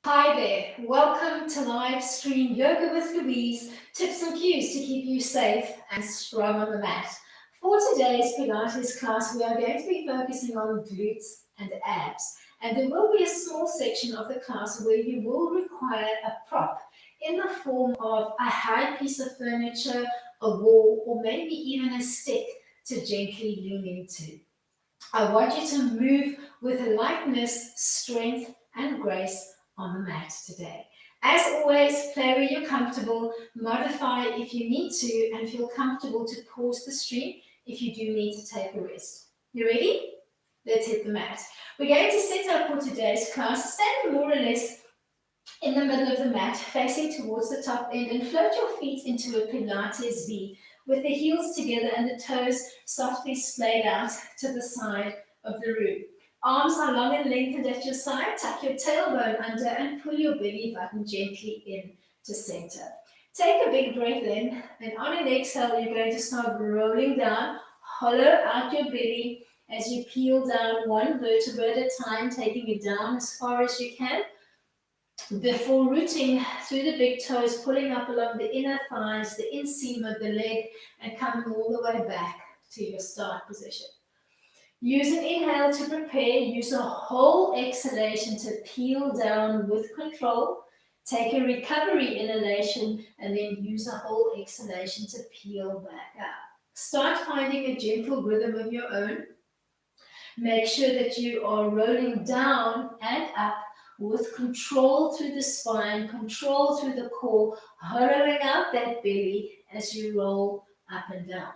Hi there, welcome to live stream Yoga with Louise, tips and cues to keep you safe and strong on the mat. For today's Pilates class, we are going to be focusing on glutes and abs. And there will be a small section of the class where you will require a prop in the form of a high piece of furniture, a wall, or maybe even a stick to gently lean into. I want you to move with lightness, strength, and grace on the mat today. As always, play where you're comfortable, modify if you need to, and feel comfortable to pause the stream if you do need to take a rest. You ready? Let's hit the mat. We're going to set up for today's class. Stand more or less in the middle of the mat, facing towards the top end, and float your feet into a Pilates V with the heels together and the toes softly splayed out to the side of the room. Arms are long and lengthened at your side. Tuck your tailbone under and pull your belly button gently in to center. Take a big breath in, and on an exhale, you're going to start rolling down, hollow out your belly as you peel down one vertebra at a time, taking it down as far as you can before rooting through the big toes, pulling up along the inner thighs, the inseam of the leg, and coming all the way back to your start position. Use an inhale to prepare. Use a whole exhalation to peel down with control. Take a recovery inhalation and then use a whole exhalation to peel back up. Start finding a gentle rhythm of your own. Make sure that you are rolling down and up with control through the spine, control through the core, hollowing out that belly as you roll up and down.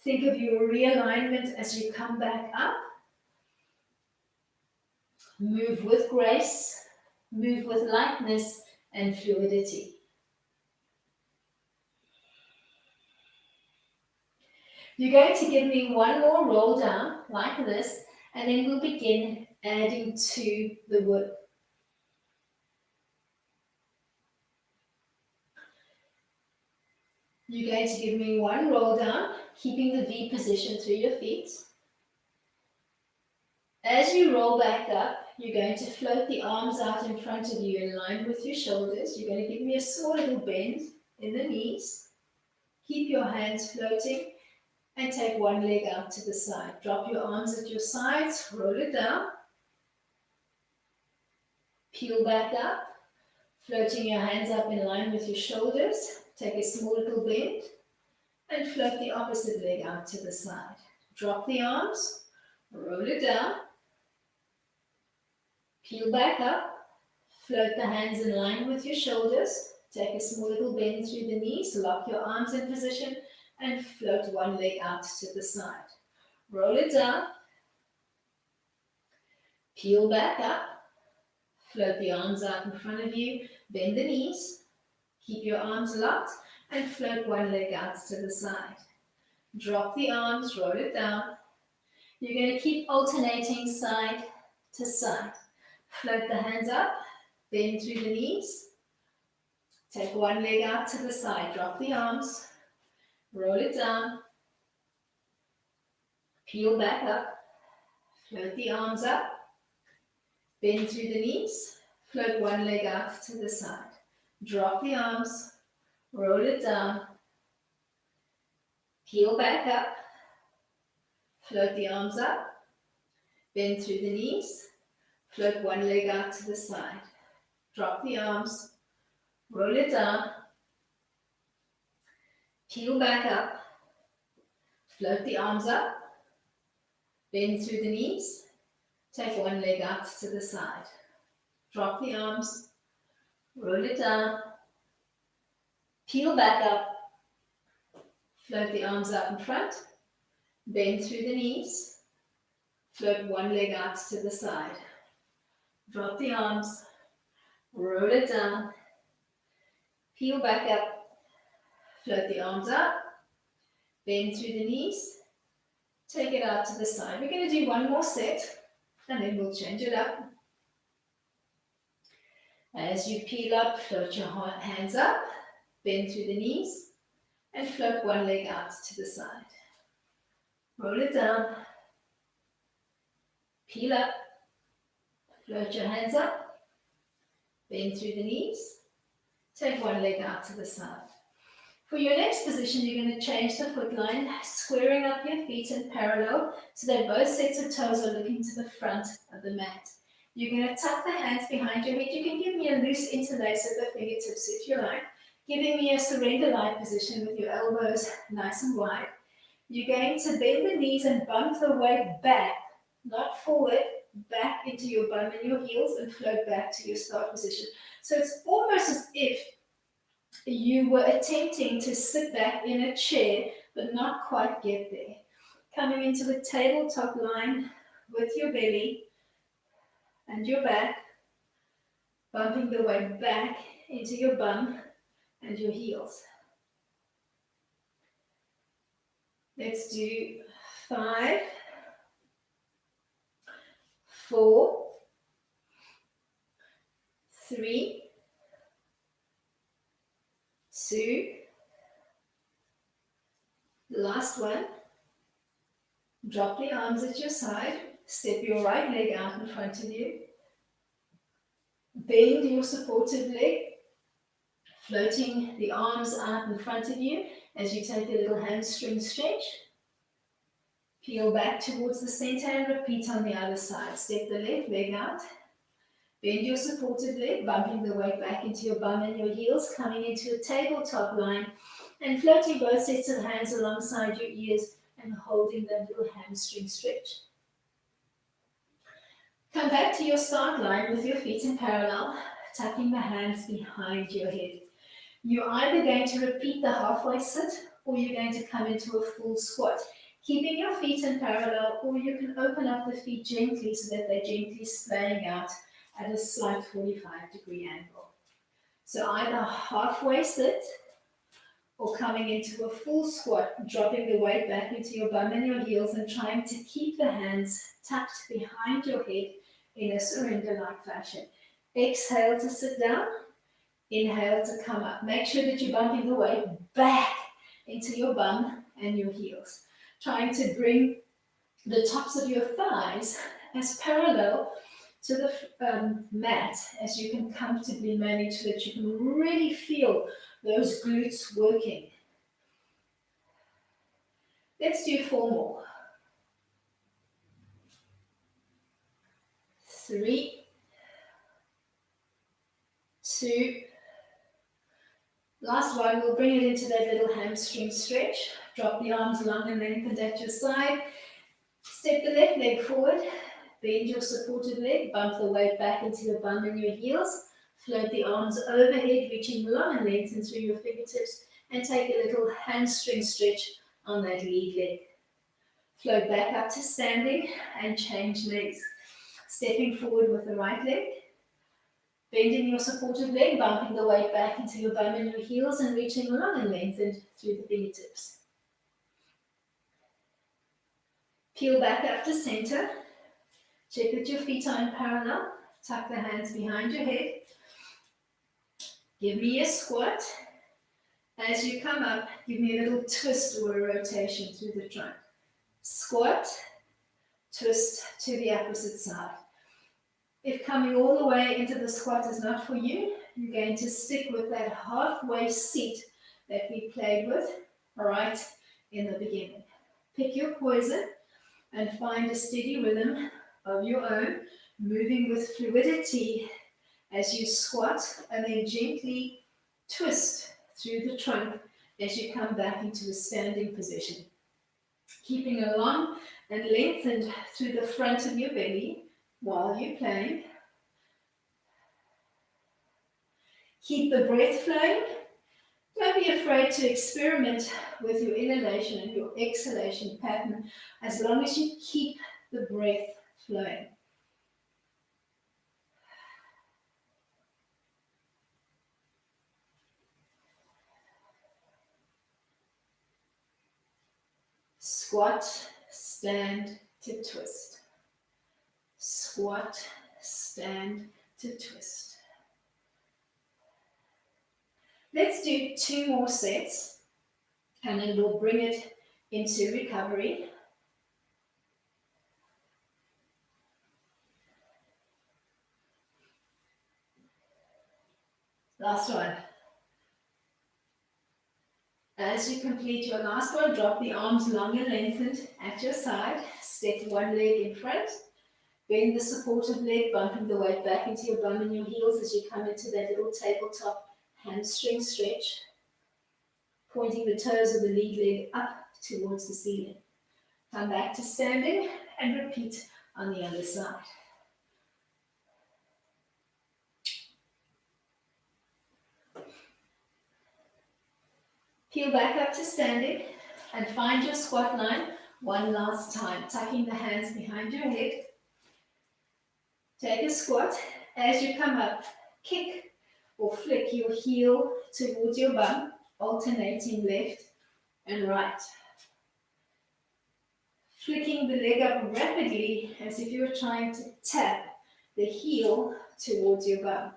Think of your realignment as you come back up. Move with grace, move with lightness and fluidity. You're going to give me one more roll down like this, and then we'll begin adding to the wood. You're going to give me one roll down, keeping the V position through your feet. As you roll back up, you're going to float the arms out in front of you in line with your shoulders. You're going to give me a small little bend in the knees. Keep your hands floating and take one leg out to the side. Drop your arms at your sides, roll it down. Peel back up, floating your hands up in line with your shoulders. Take a small little bend and float the opposite leg out to the side. Drop the arms, roll it down. Peel back up, float the hands in line with your shoulders. Take a small little bend through the knees, lock your arms in position, and float one leg out to the side. Roll it down. Peel back up, float the arms out in front of you, bend the knees, keep your arms locked, and float one leg out to the side. Drop the arms, roll it down. You're going to keep alternating side to side. Float the hands up, bend through the knees. Take one leg out to the side, drop the arms, roll it down. Peel back up, float the arms up, bend through the knees, float one leg out to the side. Drop the arms, roll it down, peel back up, float the arms up, bend through the knees, float one leg out to the side. Drop the arms, roll it down, peel back up, float the arms up, bend through the knees, take one leg out to the side. Drop the arms, roll it down, peel back up, float the arms up in front, bend through the knees, float one leg out to the side. Drop the arms, roll it down, peel back up, float the arms up, bend through the knees, take it out to the side. We're going to do one more set, and then we'll change it up. As you peel up, float your hands up, bend through the knees, and float one leg out to the side. Roll it down, peel up, float your hands up, Bend through the knees. Take one leg out to the side. For your next position, you're going to change the foot line, squaring up your feet in parallel so that both sets of toes are looking to the front of the mat. You're going to tuck the hands behind your head. You can give me a loose interlace of the fingertips if you like, giving me a surrender-like position with your elbows nice and wide. You're going to bend the knees and bump the weight back, not forward, back into your bum and your heels and float back to your start position. So it's almost as if you were attempting to sit back in a chair, but not quite get there. Coming into the tabletop line with your belly and your back, bumping the weight back into your bum and your heels. Let's do 5, 4, 3, 2, last one. Drop the arms at your side, step your right leg out in front of you, bend your supportive leg, floating the arms out in front of you as you take a little hamstring stretch. Peel back towards the center and repeat on the other side. Step the left leg out, bend your supportive leg, bumping the weight back into your bum and your heels, coming into a tabletop line and floating both sets of hands alongside your ears and holding that little hamstring stretch. Come back to your start line with your feet in parallel, tucking the hands behind your head. You're either going to repeat the halfway sit or you're going to come into a full squat, keeping your feet in parallel, or you can open up the feet gently so that they're gently splaying out at a slight 45-degree angle. So either halfway sit or coming into a full squat, dropping the weight back into your bum and your heels and trying to keep the hands tucked behind your head in a surrender-like fashion. Exhale to sit down, inhale to come up. Make sure that you're bumping the weight back into your bum and your heels. Trying to bring the tops of your thighs as parallel to the mat as you can comfortably manage so that you can really feel those glutes working. Let's do 4 more. 3, 2, last one. We'll bring it into that little hamstring stretch. Drop the arms long and lengthened at your side. Step the left leg forward. Bend your supported leg. Bump the weight back into your bum and your heels. Float the arms overhead, reaching long and lengthened through your fingertips. And take a little hamstring stretch on that lead leg. Float back up to standing and change legs. Stepping forward with the right leg. Bending your supported leg, bumping the weight back into your bum and your heels and reaching long and lengthened through the fingertips. Peel back up to center. Check that your feet are in parallel. Tuck the hands behind your head. Give me a squat. As you come up, give me a little twist or a rotation through the trunk. Squat, twist to the opposite side. If coming all the way into the squat is not for you, you're going to stick with that halfway seat that we played with right in the beginning. Pick your poison and find a steady rhythm of your own, moving with fluidity as you squat and then gently twist through the trunk as you come back into a standing position. Keeping a long and lengthened through the front of your belly while you're playing. Keep the breath flowing. Don't be afraid to experiment with your inhalation and your exhalation pattern as long as you keep the breath flowing. Squat, stand to twist. Squat, stand to twist. Let's do 2 more sets and then we'll bring it into recovery. Last one. As you complete your last one, drop the arms long and lengthened at your side. Step one leg in front. Bend the supportive leg, bumping the weight back into your bum and your heels as you come into that little tabletop hamstring stretch. Pointing the toes of the lead leg up towards the ceiling. Come back to standing and repeat on the other side. Peel back up to standing and find your squat line one last time, tucking the hands behind your head. Take a squat. As you come up, kick or flick your heel towards your bum, alternating left and right. Flicking the leg up rapidly as if you were trying to tap the heel towards your bum.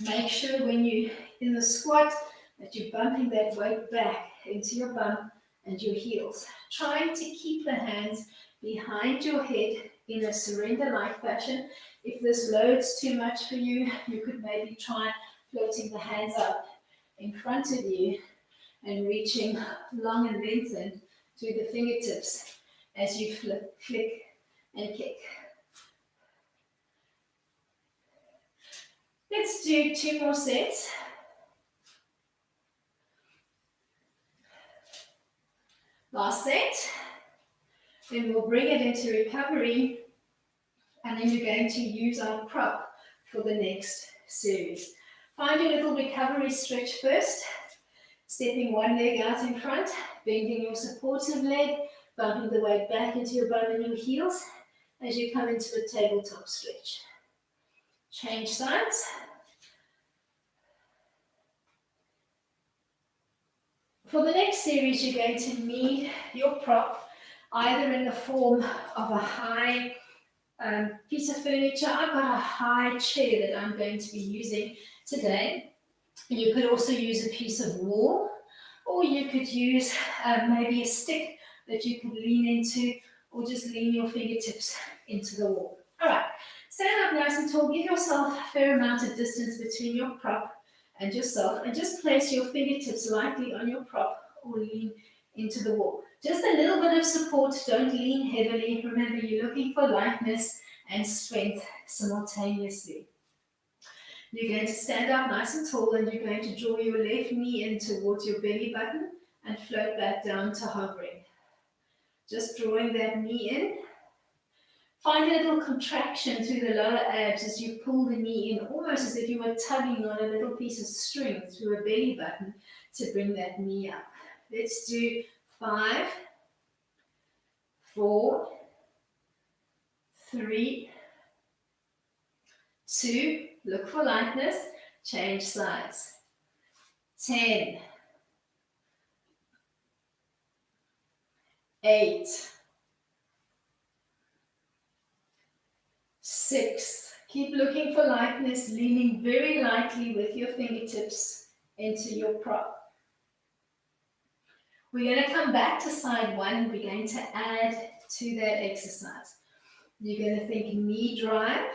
Make sure when you're in the squat that you're bumping that weight back into your bum and your heels. Trying to keep the hands behind your head in a surrender-like fashion. If this loads too much for you, you could maybe try floating the hands up in front of you and reaching long and lengthened through the fingertips as you flick and kick. Let's do 2 more sets. Last set. Then we'll bring it into recovery, and then you're going to use our prop for the next series. Find your little recovery stretch first. Stepping one leg out in front, bending your supportive leg, bumping the weight back into your bum and your heels as you come into a tabletop stretch. Change sides. For the next series, you're going to need your prop either in the form of a high piece of furniture. I've got a high chair that I'm going to be using today. You could also use a piece of wall, or you could use maybe a stick that you could lean into, or just lean your fingertips into the wall. All right, stand up nice and tall. Give yourself a fair amount of distance between your prop and yourself, and just place your fingertips lightly on your prop or lean into the wall. Just a little bit of support, don't lean heavily. Remember, you're looking for lightness and strength simultaneously. You're going to stand up nice and tall, and you're going to draw your left knee in towards your belly button and float back down to hovering. Just drawing that knee in. Find a little contraction through the lower abs as you pull the knee in, almost as if you were tugging on a little piece of string through a belly button to bring that knee up. Let's do 5, 4, 3, 2, look for lightness, change sides. 10, 8, 6. Keep looking for lightness, leaning very lightly with your fingertips into your prop. We're going to come back to side 1. We're going to add to that exercise. You're going to think knee drive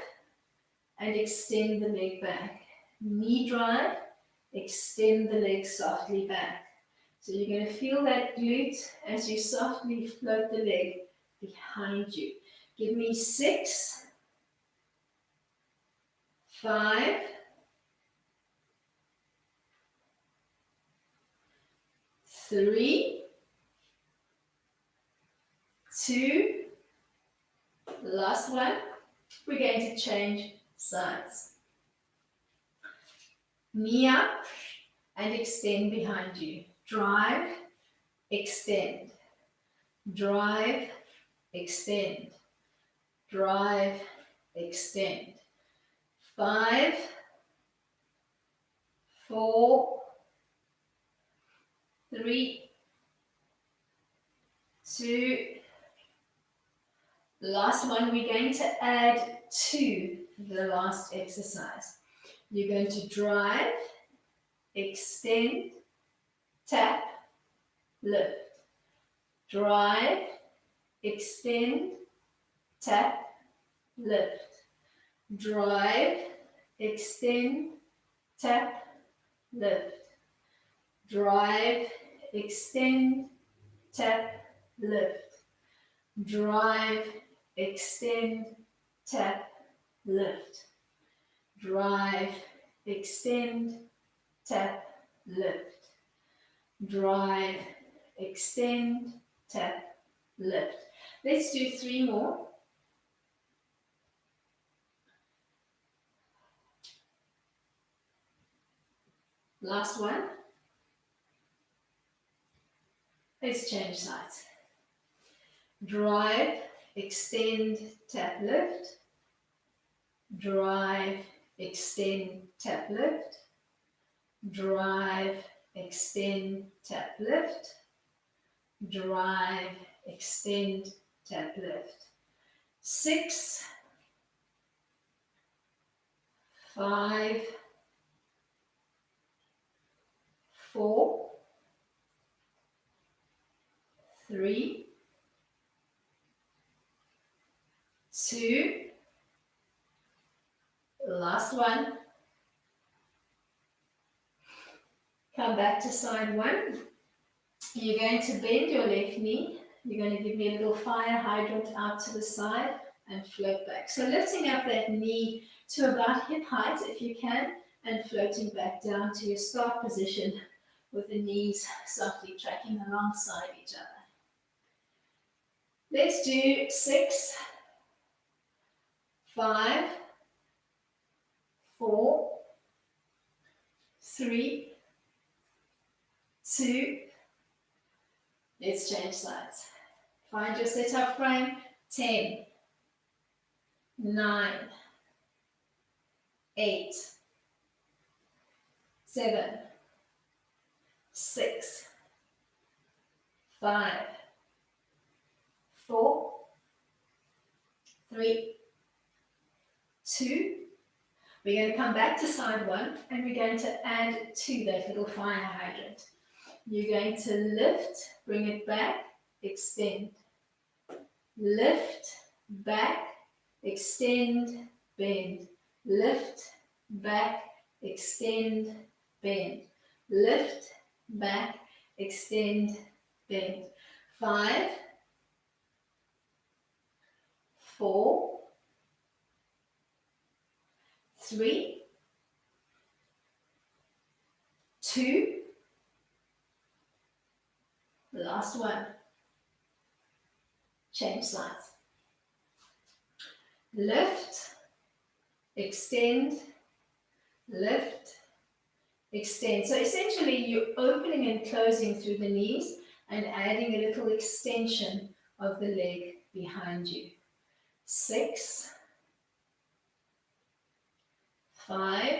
and extend the leg back. Knee drive, extend the leg softly back. So you're going to feel that glute as you softly float the leg behind you. Give me 6, 5, 3, 2, last one. We're going to change sides. Knee up and extend behind you. Drive, extend. Drive, extend. Drive, extend. 5, 4, 3, 2, last one. We're going to add to the last exercise. You're going to drive, extend, tap, lift. Drive, extend, tap, lift. Drive, extend, tap, lift. Drive, extend, tap, lift. Drive, extend, tap, lift. Drive, extend, tap, lift. Drive, extend, tap, lift. Let's do 3 more. Last one. Let's change sides. Drive, extend, tap, lift. Drive, extend, tap, lift. Drive, extend, tap, lift. Drive, extend, tap, lift. 6, 5, 4, 3, 2, last one. Come back to side 1. You're going to bend your left knee. You're going to give me a little fire hydrant out to the side and float back. So lifting up that knee to about hip height if you can, and floating back down to your start position with the knees softly tracking alongside each other. Let's do 6, 5, 4, 3, 2, let's change sides. Find your setup frame. 10, 9, 8, 7, 6, 5, 4, 3, 2. We're going to come back to side 1 and we're going to add to that little fire hydrant. You're going to lift, bring it back, extend. Lift, back, extend, bend. Lift, back, extend, bend. Lift, back, extend, bend. 5, 4, 3, 2, last one. Change sides. Lift, extend, lift, extend. So essentially you're opening and closing through the knees and adding a little extension of the leg behind you. 6, 5,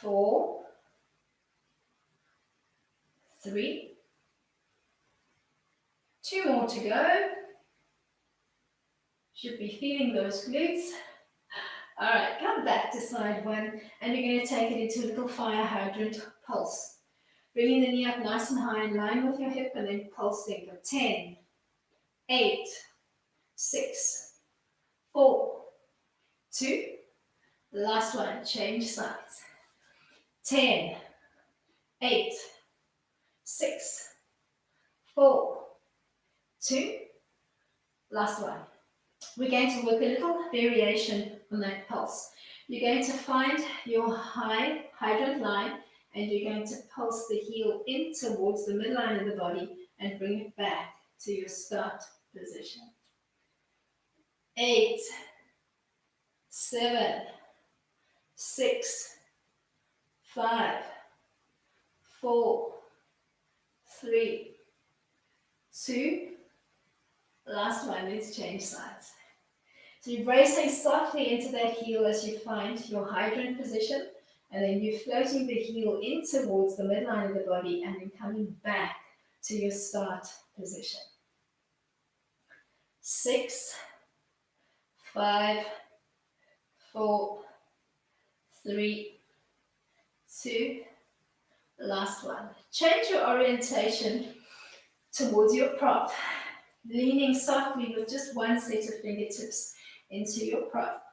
4, 3, 2 more to go. Should be feeling those glutes. All right, come back to side 1 and you're going to take it into a little fire hydrant pulse. Bringing the knee up nice and high in line with your hip and then pulsing for 10, 8, 6, 4, 2, the last one, change sides. 10, 8, 6, 4, 2, last one. We're going to work a little variation on that pulse. You're going to find your high hydrant line and you're going to pulse the heel in towards the midline of the body and bring it back to your start position. 8, 7, 6, 5, 4, 3, 2, last one, let's change sides. So you're bracing softly into that heel as you find your hydrant position, and then you're floating the heel in towards the midline of the body and then coming back to your start position. 6, 5, 4, 3, 2, last one. Change your orientation towards your prop, leaning softly with just one set of fingertips into your prop.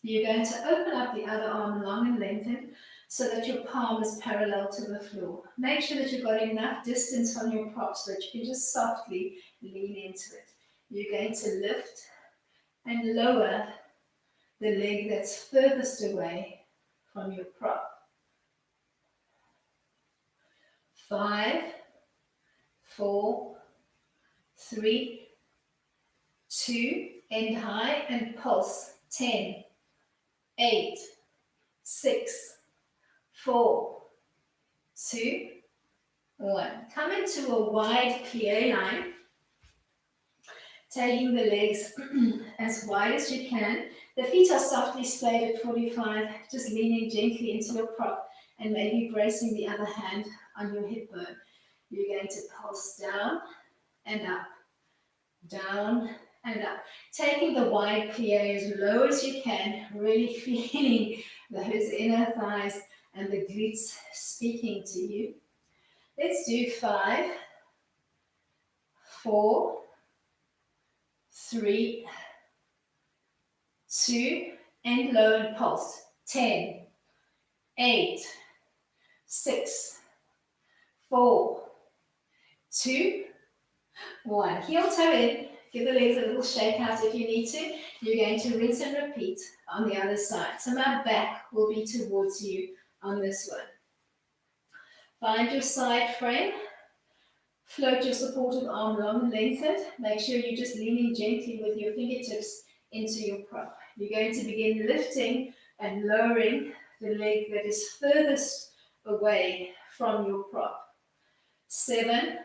You're going to open up the other arm long and lengthened so that your palm is parallel to the floor. Make sure that you've got enough distance from your prop so that you can just softly lean into it. You're going to lift and lower the leg that's furthest away from your prop. 5, 4, 3, 2, end high and pulse. 10, 8, 6, 4, 2, 1. Come into a wide plie line, taking the legs as wide as you can. The feet are softly splayed at 45, just leaning gently into your prop and maybe bracing the other hand on your hip bone. You're going to pulse down and up, down and up. Taking the wide plie as low as you can, really feeling those inner thighs and the glutes speaking to you. Let's do 5, 4, 3, 2, and low and pulse. 10, 8, 6, 4, 2, 1. Heel toe in. Give the legs a little shake out if you need to. You're going to rinse and repeat on the other side. So my back will be towards you on this one. Find your side frame. Float your supportive arm long and lengthened. Make sure you're just leaning gently with your fingertips into your prop. You're going to begin lifting and lowering the leg that is furthest away from your prop. 7,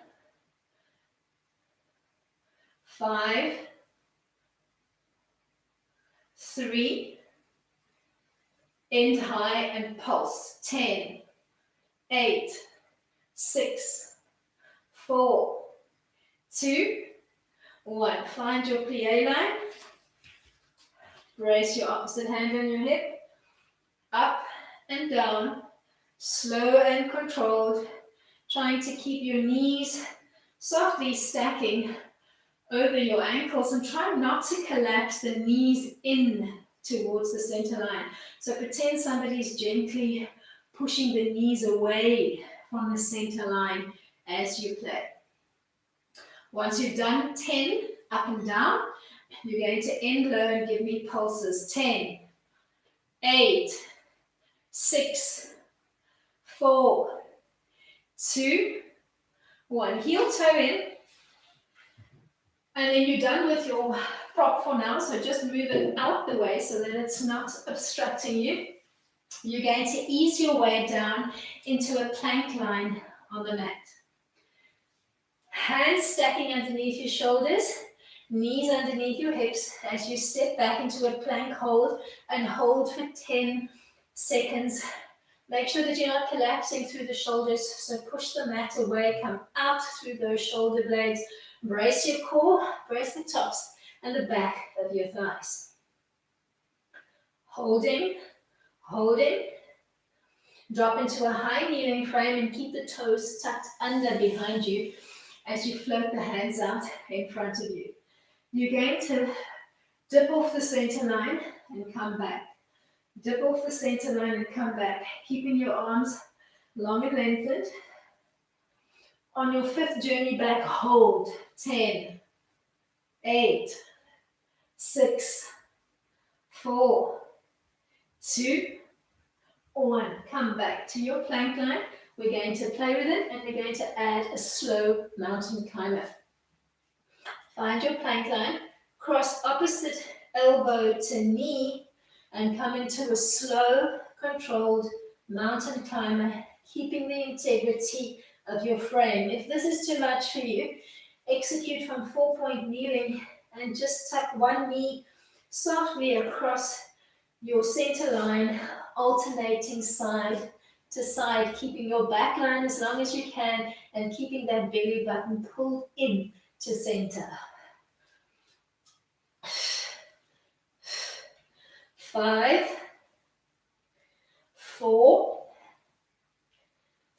5, 3, end high and pulse. 10, 8, 6, 4, 2, 1. Find your plie line. Brace your opposite hand on your hip. Up and down. Slow and controlled. Trying to keep your knees softly stacking over your ankles and try not to collapse the knees in towards the center line. So pretend somebody's gently pushing the knees away from the center line as you play. Once you've done 10 up and down, you're going to end low and give me pulses. 10, 8, 6, 4, 2, 1. Heel toe in. And then you're done with your prop for now, so just move it out the way so that it's not obstructing you. You're going to ease your way down into a plank line on the mat. Hands stacking underneath your shoulders, knees underneath your hips as you step back into a plank hold and hold for 10 seconds. Make sure that you're not collapsing through the shoulders, so push the mat away, come out through those shoulder blades. Brace your core, brace the tops and the back of your thighs. Holding, holding. Drop into a high kneeling frame and keep the toes tucked under behind you as you float the hands out in front of you. You're going to dip off the center line and come back. Dip off the center line and come back, keeping your arms long and lengthened. On your 5th journey back, hold. 10, 8, 6, 4, 2, 1. Come back to your plank line. We're going to play with it and we're going to add a slow mountain climber. Find your plank line, cross opposite elbow to knee and come into a slow, controlled mountain climber, keeping the integrity of your frame. If this is too much for you, execute from 4-point kneeling and just tuck one knee softly across your center line, alternating side to side, keeping your back line as long as you can and keeping that belly button pulled in to center. 5, 4,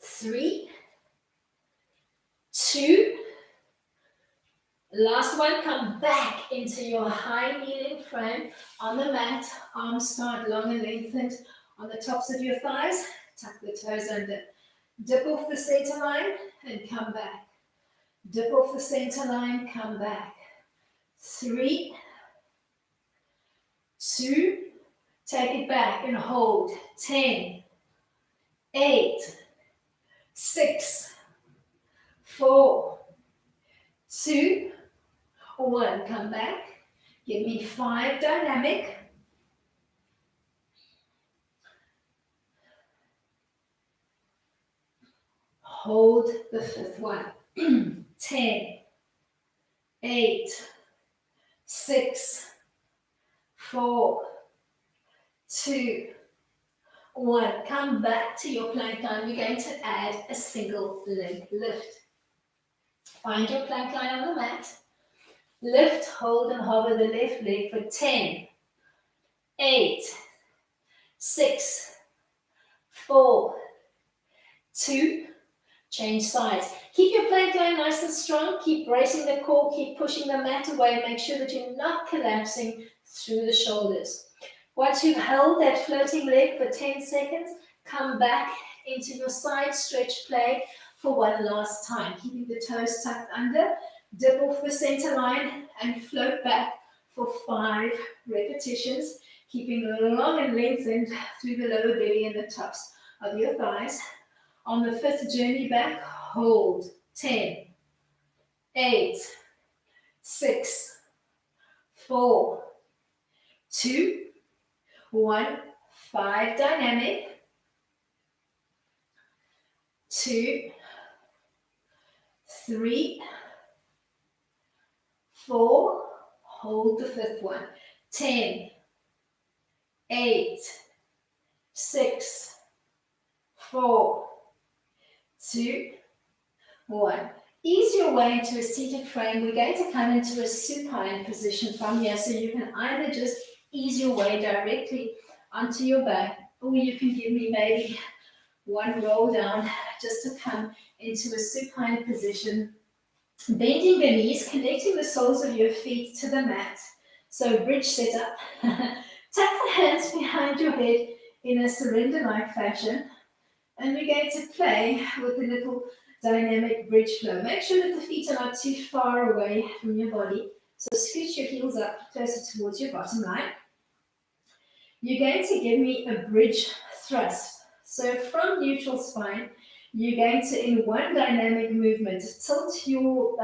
3, 2, last one, come back into your high kneeling frame on the mat. Arms start long and lengthened on the tops of your thighs. Tuck the toes under. Dip off the center line and come back. Dip off the center line, come back. 3, 2, take it back and hold. 10, 8, 6, 4, 2, 1. Come back. Give me 5 dynamic. Hold the 5th one. 10, 8, 6, 4, 2, 1. Come back to your plank line. We're going to add a single leg lift. Find your plank line on the mat. Lift, hold, and hover the left leg for 10, 8, 6, 4, 2, change sides. Keep your plank line nice and strong. Keep bracing the core. Keep pushing the mat away. Make sure that you're not collapsing through the shoulders. Once you've held that floating leg for 10 seconds, come back into your side stretch play for one last time. Keeping the toes tucked under. Dip off the center line and float back for 5 repetitions. Keeping long and lengthened through the lower belly and the tops of your thighs. On the 5th journey back, hold. 10, 8, 6, 4, 2, 1. 5 dynamic. 2, 3, 4. Hold the 5th one. 10, 8, 6, 4, 2, 1. Ease your way into a seated frame. We're going to come into a supine position from here. So you can either just ease your way directly onto your back, or you can give me maybe one roll down just to come into a supine position. Bending the knees, connecting the soles of your feet to the mat. So bridge sit up. Tuck the hands behind your head in a surrender-like fashion. And we're going to play with a little dynamic bridge flow. Make sure that the feet are not too far away from your body. So scooch your heels up closer towards your bottom line. You're going to give me a bridge thrust. So from neutral spine, you're going to, in one dynamic movement, tilt your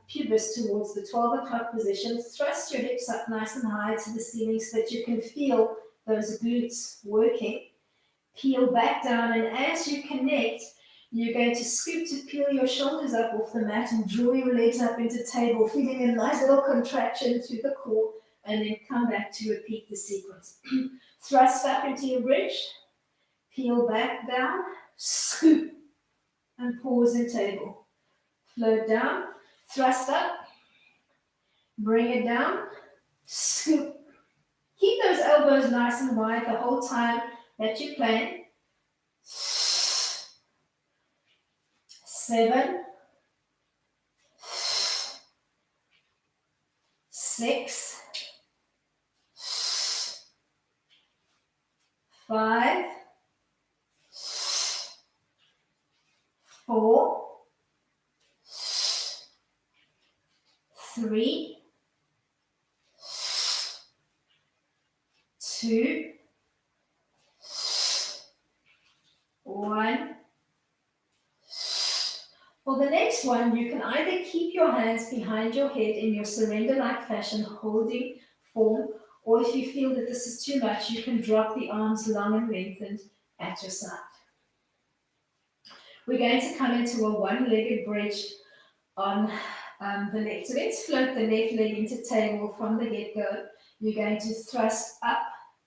pubis towards the 12 o'clock position. Thrust your hips up nice and high to the ceiling so that you can feel those glutes working. Peel back down, and as you connect, you're going to scoop to peel your shoulders up off the mat and draw your legs up into table, feeling a nice little contraction through the core, and then come back to repeat the sequence. Thrust up into your bridge, peel back down, scoop, and pause in table. Float down, thrust up, bring it down, scoop. Keep those elbows nice and wide the whole time that you're playing. 7, 6, 5, 4, 3, 2, 1. For the next one, you can either keep your hands behind your head in your surrender-like fashion, holding form, or if you feel that this is too much, you can drop the arms long and lengthened at your side. We're going to come into a one-legged bridge on the left. So let's float the left leg into table from the get-go. You're going to thrust up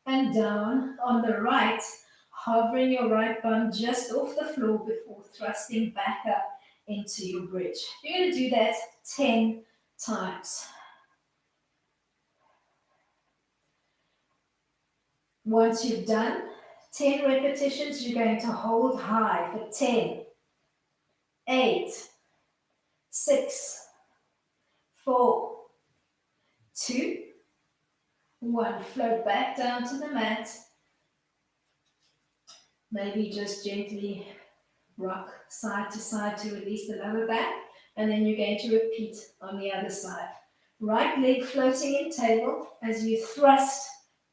and down. On the right, hovering your right bum just off the floor before thrusting back up into your bridge. You're going to do that 10 times. Once you've done 10 repetitions, you're going to hold high for 10, 8, 6, 4, 2, 1. Float back down to the mat. Maybe just gently rock side to side to release the lower back. And then you're going to repeat on the other side. Right leg floating in table as you thrust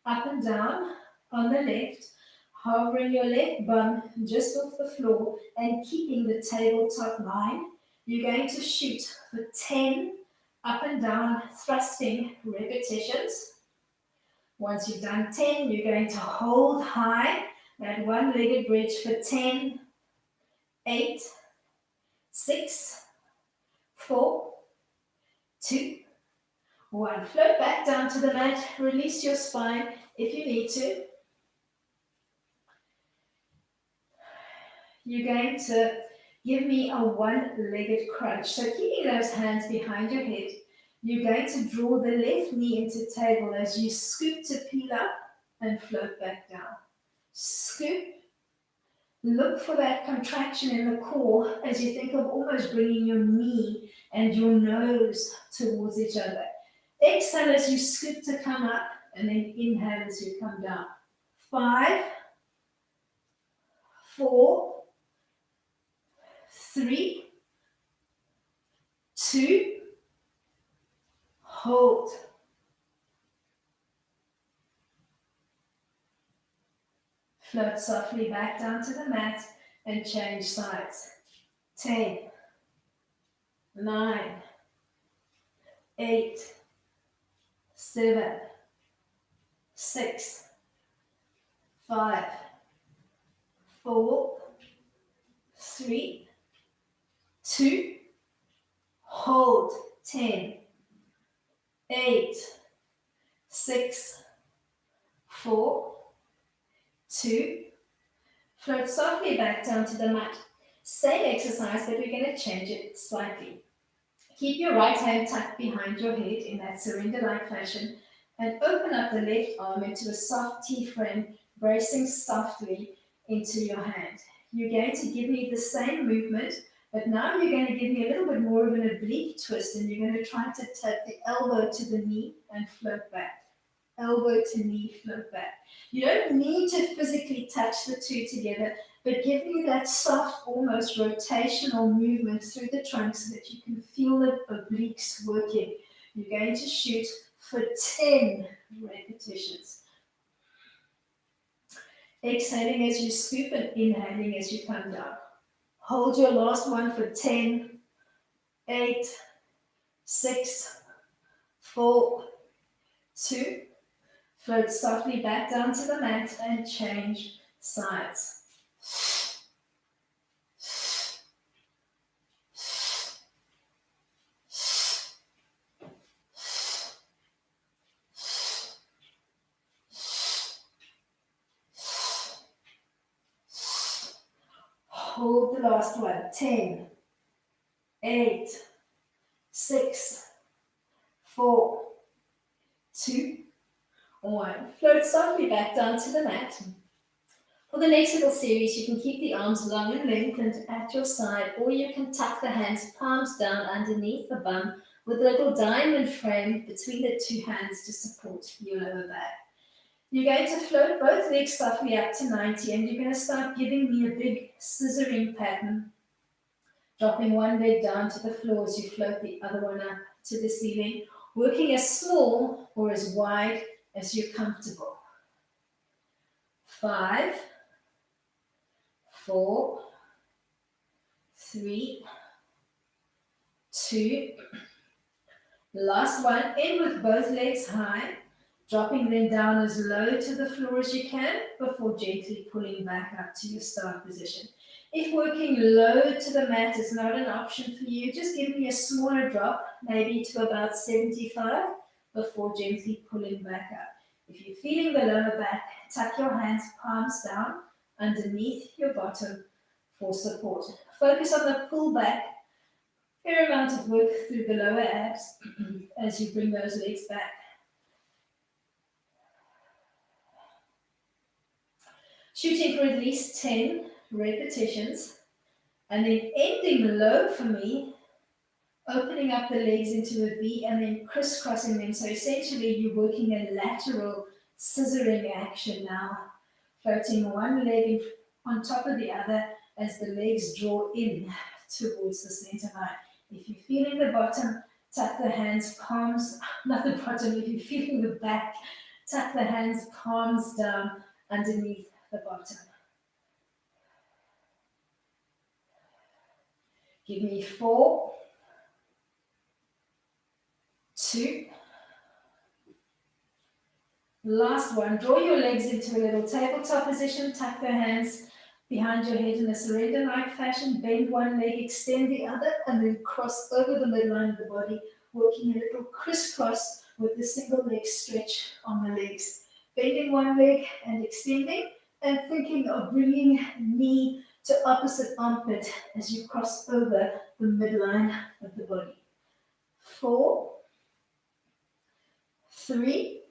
up and down on the left, hovering your left bum just off the floor and keeping the tabletop line. You're going to shoot for 10 up and down thrusting repetitions. Once you've done 10, you're going to hold high that one-legged bridge for 10, 8, 6, 4, 2, 1. Float back down to the mat. Release your spine if you need to. You're going to give me a one-legged crunch. So keeping those hands behind your head, you're going to draw the left knee into table as you scoop to peel up and float back down. Scoop. Look for that contraction in the core as you think of almost bringing your knee and your nose towards each other. Exhale as you scoop to come up, and then inhale as you come down. 5, 4, 3, 2, hold. Float softly back down to the mat and change sides. 10, 9, 8, 7, 6, 5, 4, 3, 2, hold. 10, 8, 6, 4, 2, float softly back down to the mat. Same exercise, but we're going to change it slightly. Keep your right hand tucked behind your head in that surrender-like fashion and open up the left arm into a soft T-frame, bracing softly into your hand. You're going to give me the same movement, but now you're going to give me a little bit more of an oblique twist, and you're going to try to tap the elbow to the knee and float back. Elbow to knee, float back. You don't need to physically touch the two together, but give me that soft, almost rotational movement through the trunk so that you can feel the obliques working. You're going to shoot for 10 repetitions. Exhaling as you scoop and inhaling as you come down. Hold your last one for 10, 8, 6, 4, 2, float softly back down to the mat and change sides. Hold the last one. 10, 8, 6, 4, 2, 1. Float softly back down to the mat. For the next little series, you can keep the arms long and lengthened at your side, or you can tuck the hands palms down underneath the bum with a little diamond frame between the two hands to support your lower back. You're going to float both legs softly up to 90, and you're going to start giving me a big scissoring pattern, dropping one leg down to the floor as you float the other one up to the ceiling, working as small or as wide as you're comfortable. 5, 4, 3, 2, last one, in with both legs high, dropping them down as low to the floor as you can before gently pulling back up to your start position. If working low to the mat is not an option for you, just give me a smaller drop, maybe to about 75, before gently pulling back up. If you're feeling the lower back, tuck your hands palms down underneath your bottom for support. Focus on the pull back, fair amount of work through the lower abs as you bring those legs back. Shooting for at least 10 repetitions, and then ending low for me Opening up the legs into a V and then crisscrossing them. So essentially you're working a lateral scissoring action now. Floating one leg on top of the other as the legs draw in towards the center line. If you're feeling the bottom, tuck the hands, palms, not the bottom, if you're feeling the back, tuck the hands, palms down underneath the bottom. Give me 4, 2. Last one. Draw your legs into a little tabletop position. Tuck the hands behind your head in a surrender-like fashion. Bend one leg, extend the other, and then cross over the midline of the body, working a little crisscross with the single leg stretch on the legs. Bending one leg and extending, and thinking of bringing knee to opposite armpit as you cross over the midline of the body. 4, 3,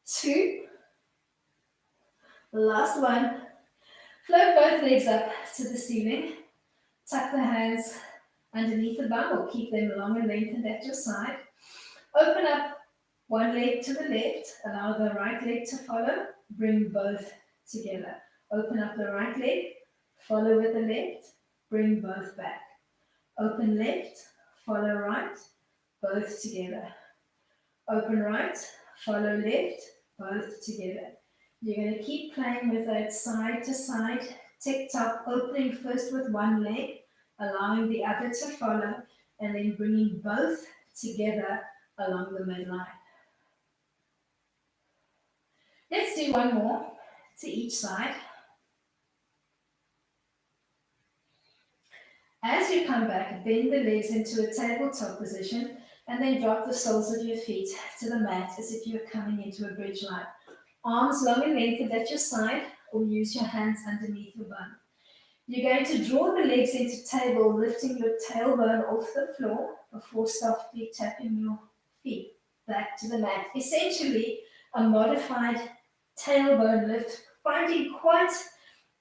2. Last one. Float both legs up to the ceiling. Tuck the hands underneath the bum or keep them long and lengthened at your side. Open up one leg to the left. Allow the right leg to follow. Bring both together. Open up the right leg. Follow with the left. Bring both back. Open left. Follow right. Both together. Open right. Follow left. Both together. You're going to keep playing with that side to side, tick-tock, opening first with one leg, allowing the other to follow, and then bringing both together along the midline. Let's do one more to each side. As you come back, bend the legs into a tabletop position, and then drop the soles of your feet to the mat as if you're coming into a bridge line. Arms long and lengthened at your side, or use your hands underneath your bum. You're going to draw the legs into table, lifting your tailbone off the floor before softly tapping your feet back to the mat. Essentially, a modified tailbone lift, finding quite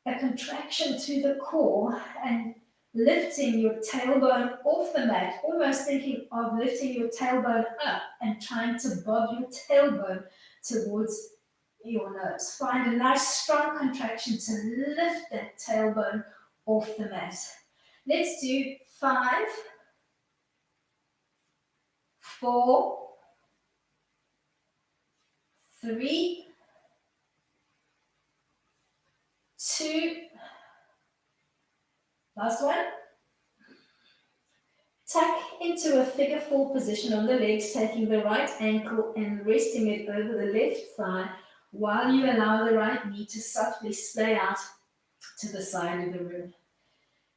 a contraction to the core and lifting your tailbone off the mat, almost thinking of lifting your tailbone up and trying to bob your tailbone towards your nose. Find a nice strong contraction to lift that tailbone off the mat. Let's do 5, 4, 3, 2, last one. Tuck into a figure 4 position on the legs, taking the right ankle and resting it over the left thigh while you allow the right knee to softly splay out to the side of the room.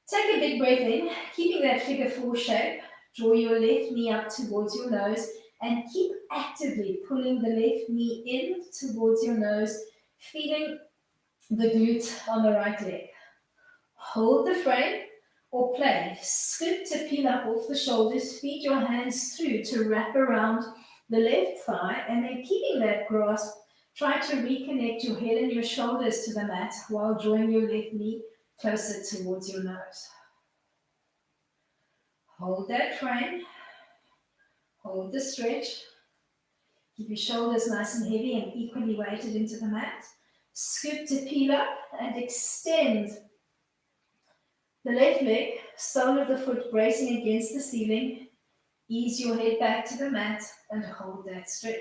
Take a big breath in, keeping that figure 4 shape. Draw your left knee up towards your nose and keep actively pulling the left knee in towards your nose, feeling the glute on the right leg. Hold the frame or play. Scoop to peel up off the shoulders, feed your hands through to wrap around the left thigh, and then keeping that grasp, try to reconnect your head and your shoulders to the mat while drawing your left knee closer towards your nose. Hold that frame. Hold the stretch. Keep your shoulders nice and heavy and equally weighted into the mat. Scoop to peel up and extend the left leg, sole of the foot bracing against the ceiling. Ease your head back to the mat and hold that stretch.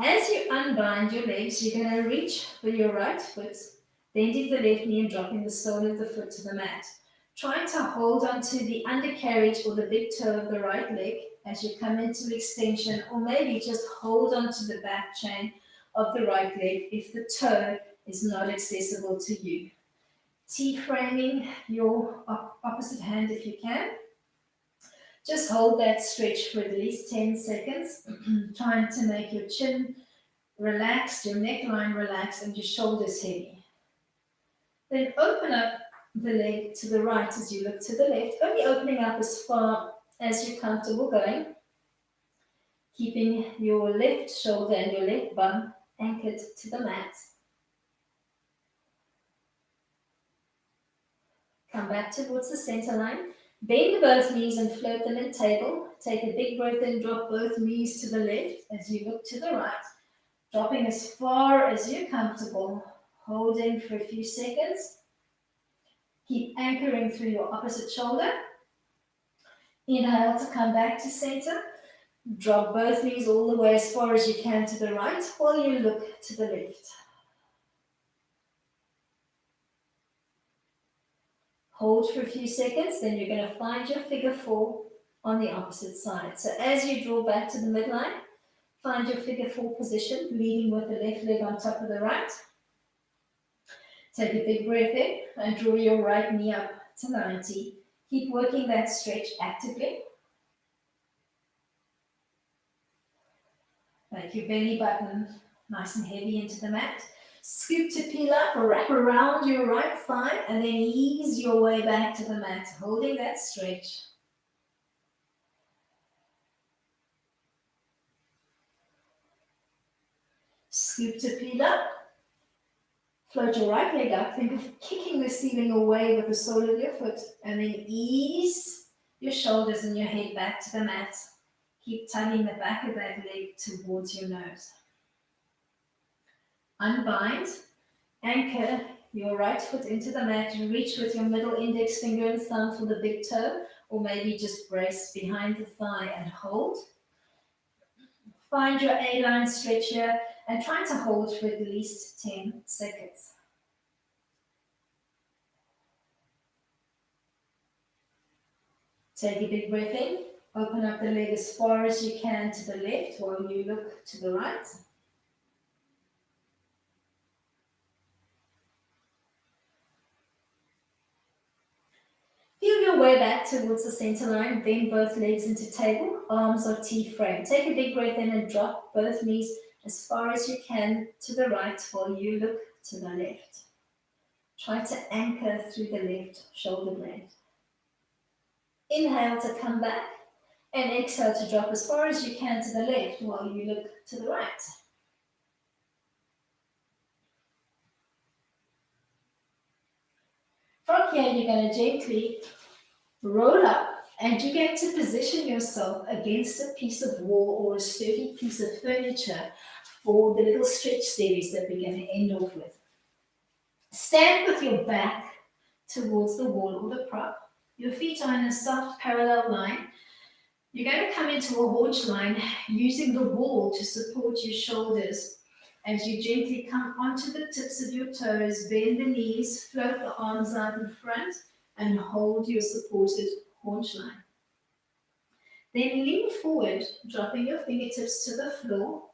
As you unbind your legs, you're going to reach for your right foot, bending the left knee and dropping the sole of the foot to the mat. Try to hold onto the undercarriage or the big toe of the right leg as you come into extension, or maybe just hold onto the back chain of the right leg if the toe is not accessible to you. T-framing your opposite hand if you can. Just hold that stretch for at least 10 seconds, trying to make your chin relaxed, your neckline relaxed, and your shoulders heavy. Then open up the leg to the right as you look to the left, only opening up as far as you're comfortable going, keeping your left shoulder and your left bum anchored to the mat. Come back towards the center line. Bend both knees and float them in table. Take a big breath in, drop both knees to the left as you look to the right. Dropping as far as you're comfortable. Holding for a few seconds. Keep anchoring through your opposite shoulder. Inhale to come back to center. Drop both knees all the way as far as you can to the right while you look to the left. Hold for a few seconds, then you're going to find your figure four on the opposite side. So as you draw back to the midline, find your figure four position, leading with the left leg on top of the right. Take a big breath in and draw your right knee up to 90. Keep working that stretch actively. Make your belly button nice and heavy into the mat. Scoop to peel up, wrap around your right thigh, and then ease your way back to the mat, holding that stretch. Scoop to peel up. Float your right leg up. Think of kicking the ceiling away with the sole of your foot, and then ease your shoulders and your head back to the mat. Keep tugging the back of that leg towards your nose. Unbind. Anchor your right foot into the mat. Reach with your middle index finger and thumb for the big toe, or maybe just brace behind the thigh and hold. Find your A-line stretch here and try to hold for at least 10 seconds. Take a big breath in. Open up the leg as far as you can to the left while you look to the right. Feel your way back towards the center line, bend both legs into table, arms or T-frame. Take a big breath in and drop both knees as far as you can to the right while you look to the left. Try to anchor through the left shoulder blade. Inhale to come back and exhale to drop as far as you can to the left while you look to the right. From here, you're going to gently roll up and you get to position yourself against a piece of wall or a sturdy piece of furniture for the little stretch series that we're going to end off with. Stand with your back towards the wall or the prop. Your feet are in a soft parallel line. You're going to come into a haunch line using the wall to support your shoulders. As you gently come onto the tips of your toes, bend the knees, float the arms out in front, and hold your supported haunch line. Then lean forward, dropping your fingertips to the floor.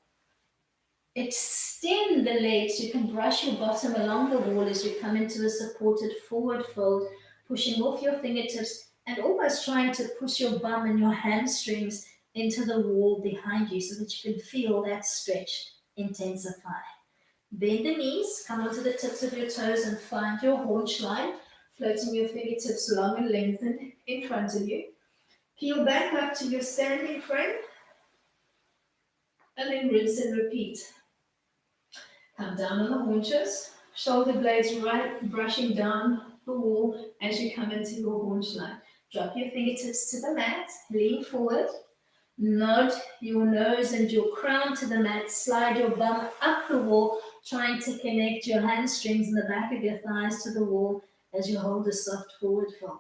Extend the legs. You can brush your bottom along the wall as you come into a supported forward fold, pushing off your fingertips and almost trying to push your bum and your hamstrings into the wall behind you so that you can feel that stretch intensify. Bend the knees, come onto the tips of your toes and find your haunch line, floating your fingertips long and lengthened in front of you. Peel back up to your standing frame and then rinse and repeat. Come down on the haunches, shoulder blades right brushing down the wall as you come into your haunch line. Drop your fingertips to the mat, lean forward, nod your nose and your crown to the mat, slide your bum up the wall, trying to connect your hamstrings and the back of your thighs to the wall as you hold a soft forward fold.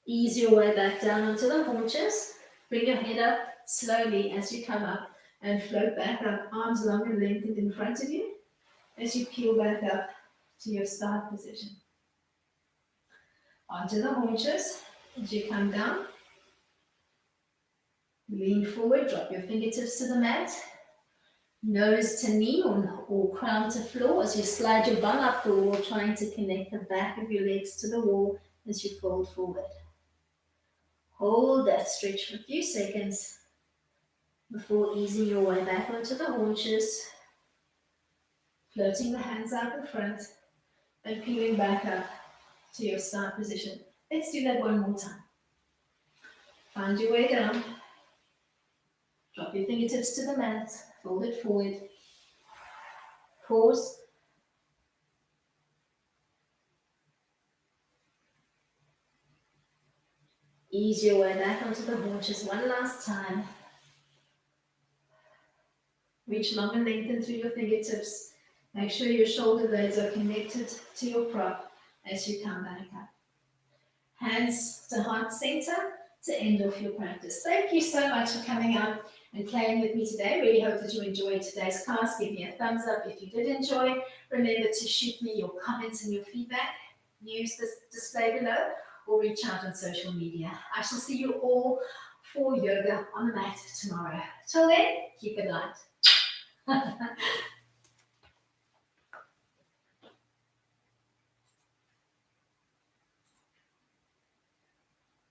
Ease your way back down onto the haunches. Bring your head up slowly as you come up and float back up, arms long and lengthened in front of you as you peel back up to your start position. Onto the haunches as you come down. Lean forward, drop your fingertips to the mat. Nose to knee or crown to floor as you slide your bum up the wall, trying to connect the back of your legs to the wall as you fold forward. Hold that stretch for a few seconds before easing your way back onto the haunches, floating the hands out in front and peeling back up to your start position. Let's do that one more time. Find your way down. Drop your fingertips to the mat, fold it forward. Pause. Ease your way back onto the haunches one last time. Reach long and lengthen through your fingertips. Make sure your shoulder blades are connected to your prop as you come back up. Hands to heart center to end off your practice. Thank you so much for coming out and playing with me today. Really hope that you enjoyed today's class. Give me a thumbs up if you did enjoy. Remember to shoot me your comments and your feedback. Use this display below or reach out on social media. I shall see you all for yoga on the mat tomorrow. Till then, keep it light.